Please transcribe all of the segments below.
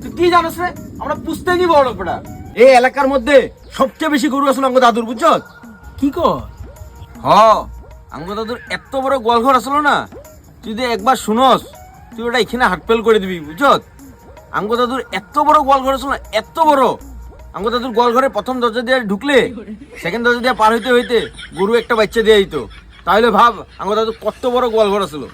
তুই কি জানোস রে? আমরা পুষতে নি বড় লোকটা। এই এলাকার মধ্যে সবচেয়ে বেশি গরু আসলো আঙ্গ দাদুর, বুঝছ? কি কর? হ, আঙ্গ দাদুর এত বড় গোয়ালঘর আসলো না, তুই যদি একবার শুনস তুই ওটা এখানে হাটপেল করে দিবি, বুঝছ? আঙ্গ দাদুর এত বড় গোয়ালঘর আসলো না, এত বড়। আঙ্গ দাদুর গোয়ালঘরে প্রথম দরজা দিয়ে ঢুকলে সেকেন্ড দরজা দিয়ে পার হইতে হইতে গরু একটা বাচ্চা দিয়ে দিত। তাহলে ভাব আঙ্গ দাদুর কত বড় গোয়ালঘর আসলো।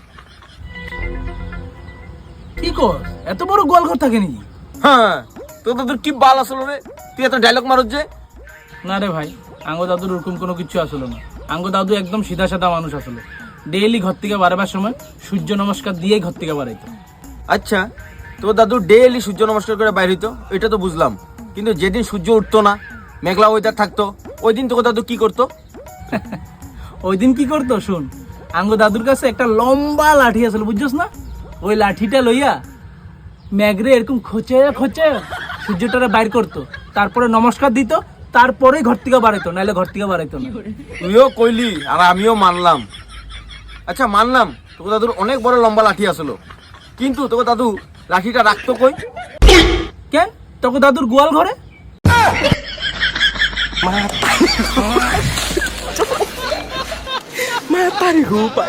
কি কর? এত বড় গোয়ালঘর থাকে নাকি? হ্যাঁ, তোর দাদুর কি বাল আসলো রে, তুই এত ডায়লগ মারছ যে? না রে ভাই, আঙ্গ দাদুর ওরকম কোনো কিছু আসলো না। আঙ্গ দাদু একদম সিধা সাদা মানুষ আসলো। ডেইলি ঘর থেকে বারবার সময় সূর্য নমস্কার দিয়ে ঘর থেকে বাড়াইতো। আচ্ছা, তোর দাদু ডেইলি সূর্য নমস্কার করে বাইর হইতো, এটা তো বুঝলাম, কিন্তু যেদিন সূর্য উঠতো না, মেঘলা ওয়েদার থাকতো, ওই দিন তোর দাদু কি করতো? ওই দিন কি করতো শুন। আঙ্গ দাদুর কাছে একটা লম্বা লাঠি আসলো, বুঝছস না? ওই লাঠিটা লইয়া মেঘরে এরকম খোঁচে খোঁচে সূর্যটারে বাইর করতো, তারপরে নমস্কার দিত, তারপরে ঘর থেকে বাড়াইতো, নাহলে ঘর থেকে বাড়াইতো না। তুইও কইলি আর আমিও মানলাম। আচ্ছা মানলাম তোর দাদুর অনেক বড় লম্বা লাঠি আসলো, কিন্তু তোর দাদু লাঠিটা রাখতো কই? কেন? তোকে দাদুর গোয়াল ঘরে। Mata nih gue, Pak.